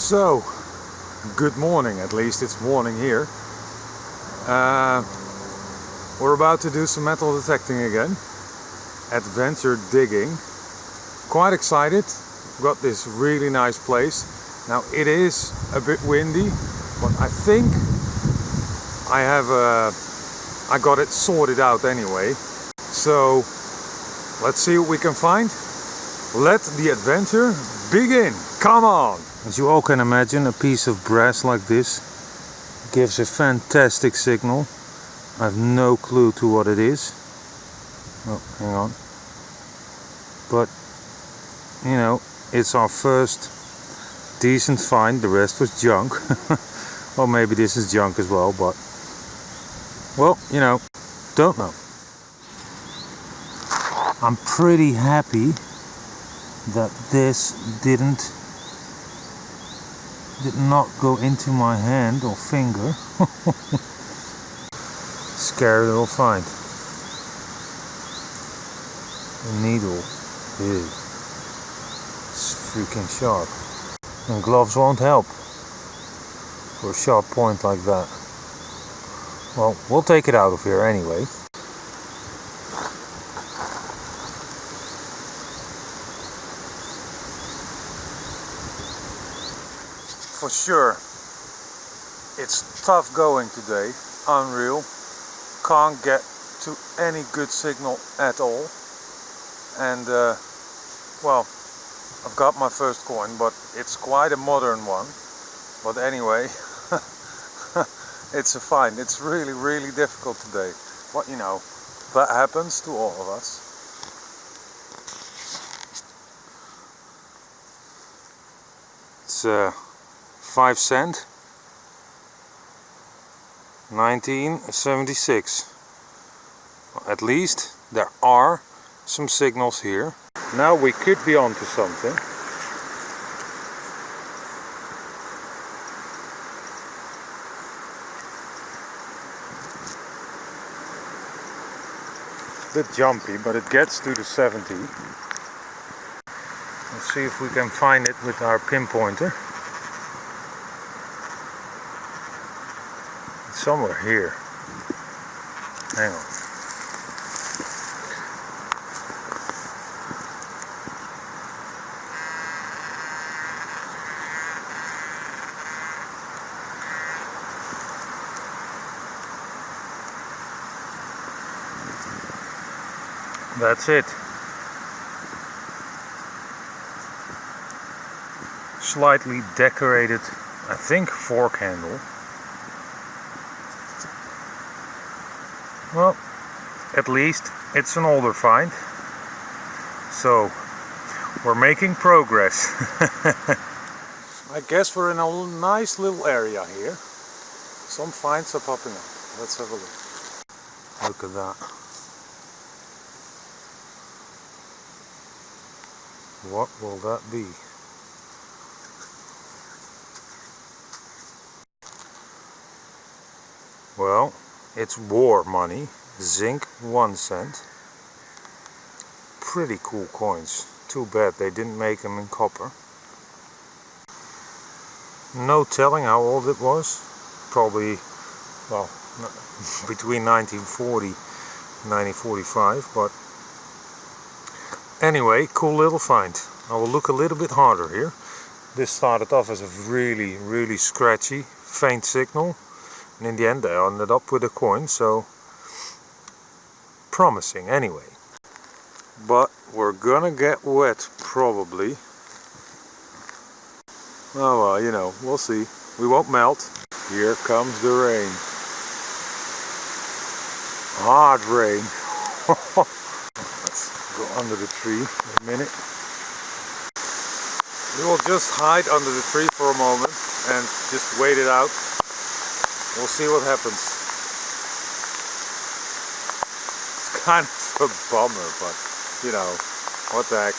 So, good morning, at least it's morning here. We're about to do some metal detecting again. Adventure digging. Quite excited. We've got this really nice place. Now it is a bit windy, but I think I got it sorted out anyway. So let's see what we can find. Let the adventure begin. Come on! As you all can imagine, a piece of brass like this gives a fantastic signal. I have no clue to what it is. Oh, hang on. But, you know, it's our first decent find. The rest was junk. Or maybe this is junk as well, but, well, you know, don't know. I'm pretty happy that this did not go into my hand or finger. Scary little find. The needle is freaking sharp, and gloves won't help for a sharp point like that. Well, we'll take it out of here anyway. For sure, it's tough going today, unreal. Can't get to any good signal at all. And well, I've got my first coin, but it's quite a modern one. But anyway, it's a find. It's really difficult today. But you know, that happens to all of us. It's 5 cent, 1976. Well, at least there are some signals here. Now we could be onto something. A bit jumpy, but it gets to the 70. Let's see if we can find it with our pinpointer. It's somewhere here. Hang on. That's it. Slightly decorated, I think, fork handle. Well, at least it's an older find. So, we're making progress. I guess we're in a nice little area here. Some finds are popping up. Let's have a look. Look at that. What will that be? Well, it's war money, zinc 1 cent. Pretty cool coins. Too bad they didn't make them in copper. No telling how old it was. Probably, well, between 1940 and 1945, but anyway, cool little find. I will look a little bit harder here. This started off as a really scratchy, faint signal. And in the end I ended up with a coin, so promising anyway. But we're gonna get wet, probably. Oh well, you know, we'll see. We won't melt. Here comes the rain. Hard rain. Let's go under the tree a minute. We will just hide under the tree for a moment and just wait it out. We'll see what happens. It's kind of a bummer, but you know, what the heck.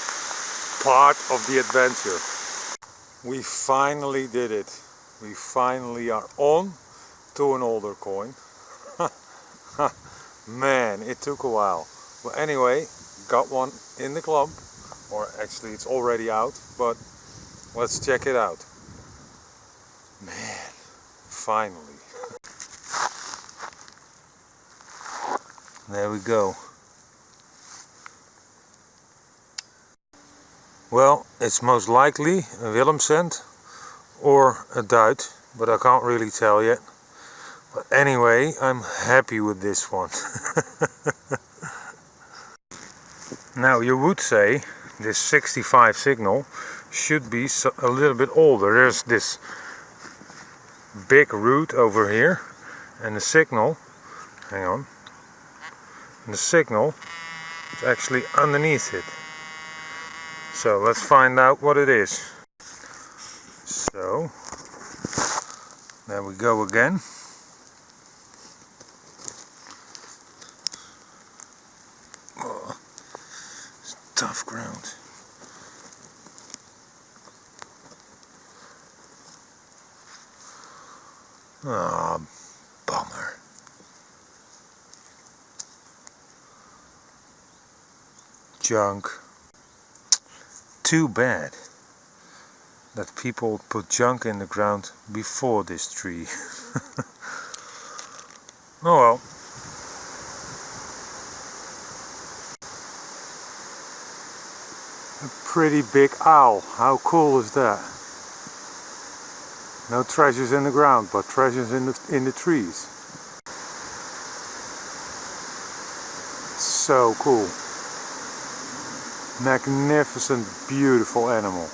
Part of the adventure. We finally did it. We finally are on to an older coin. Man, it took a while. But anyway, got one in the clump. Or actually it's already out, but let's check it out. finally. There we go. Well, it's most likely a Willemsand or a duit, but I can't really tell yet. But anyway, I'm happy with this one. Now you would say this 65 signal should be a little bit older. There's this big root over here and the signal, hang on, and the signal is actually underneath it. So let's find out what it is. So there we go again. Oh, it's tough ground. Ah, oh, bummer. Junk. Too bad that people put junk in the ground before this tree. Oh well. A pretty big owl. How cool is that? No treasures in the ground, but treasures in the trees. So cool. Magnificent, beautiful animal.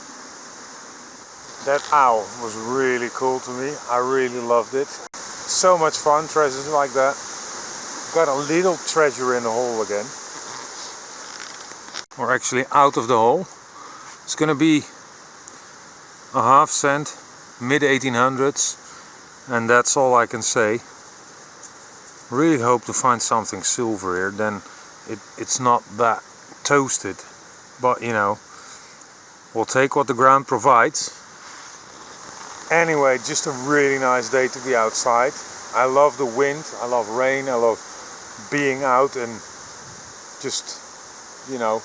That owl was really cool to me. I really loved it. So much fun, treasures like that. Got a little treasure in the hole again. Or actually out of the hole. It's gonna be a half cent, mid 1800s, and that's all I can say. Really hope to find something silver here. Then it's not that toasted. But you know, we'll take what the ground provides. Anyway, just a really nice day to be outside. I love the wind, I love rain, I love being out and just, you know,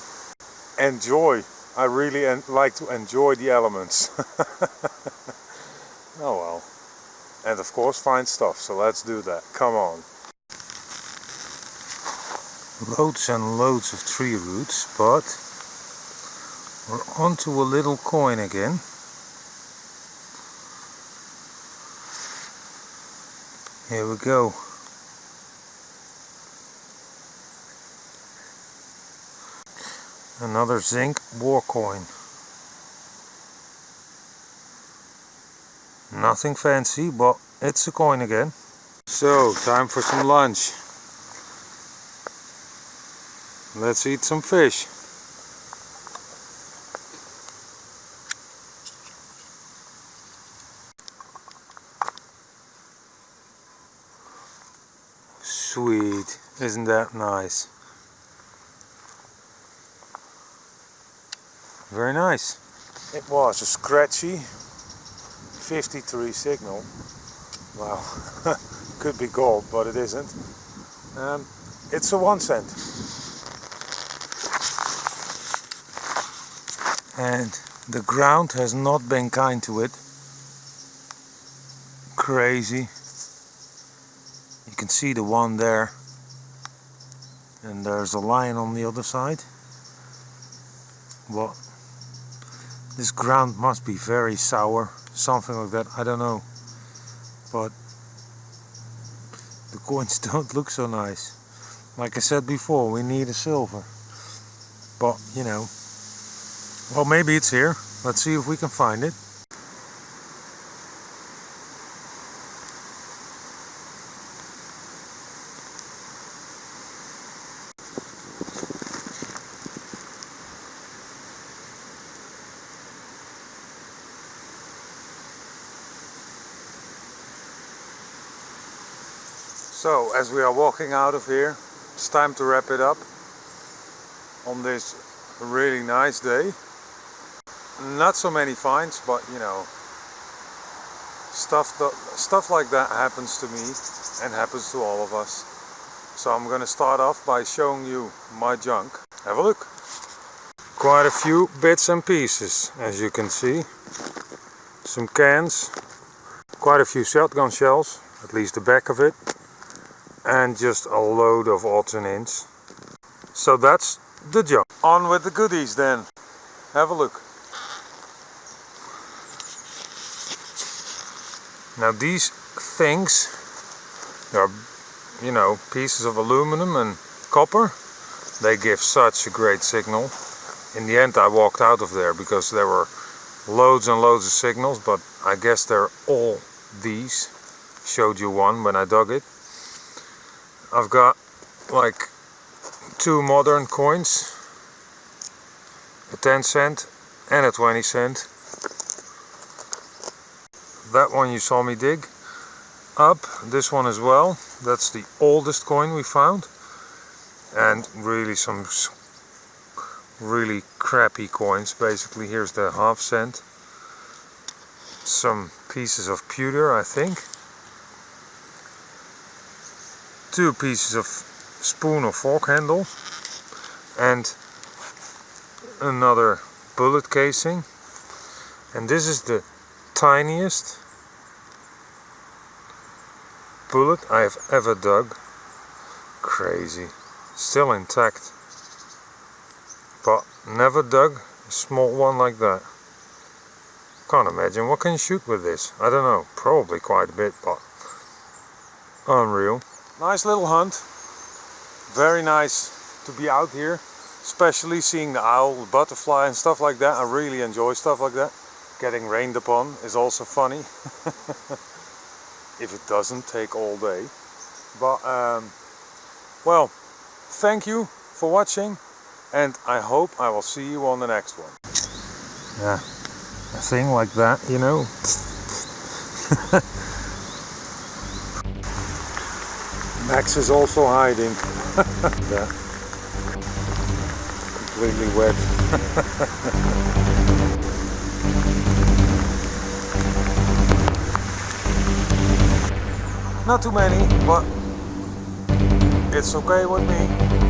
enjoy. I really like to enjoy the elements. Oh well. And of course find stuff, so let's do that. Come on. Loads and loads of tree roots, but we're onto a little coin again. Here we go. Another zinc war coin. Nothing fancy, but it's a coin again. So, time for some lunch. Let's eat some fish. Sweet, isn't that nice? Very nice. It was a scratchy 53 signal. Wow, could be gold, but it isn't. It's a 1 cent. And the ground has not been kind to it. Crazy. You can see the one there, and there's a lion on the other side. Well, this ground must be very sour, something like that, I don't know. But the coins don't look so nice. Like I said before, we need a silver. But, you know, well, maybe it's here. Let's see if we can find it. So, as we are walking out of here, it's time to wrap it up on this really nice day. Not so many finds, but you know, stuff like that happens to me and happens to all of us. So I'm gonna start off by showing you my junk. Have a look. Quite a few bits and pieces, as you can see. Some cans, quite a few shotgun shells, at least the back of it, and just a load of odds and ends. So that's the job. On with the goodies then. Have a look. Now these things, they're, you know, pieces of aluminum and copper. They give such a great signal. In the end I walked out of there because there were loads and loads of signals, but I guess they're all these. Showed you one when I dug it. I've got like 2 modern coins, a 10 cent and a 20 cent. That one you saw me dig up, this one as well. That's the oldest coin we found, and really some really crappy coins. Basically here's the half cent, some pieces of pewter I think, 2 pieces of spoon or fork handle, and another bullet casing. And this is the tiniest bullet I have ever dug. Crazy. Still intact, but never dug a small one like that. Can't imagine. What can you shoot with this? I don't know, probably quite a bit, but unreal. Nice little hunt. Very nice to be out here, especially seeing the owl, the butterfly and stuff like that. I really enjoy stuff like that. Getting rained upon is also funny. If it doesn't take all day. But well, thank you for watching, and I hope I will see you on the next one. Yeah, a thing like that, you know. Max is also hiding. Yeah. Completely wet. Not too many, but it's okay with me.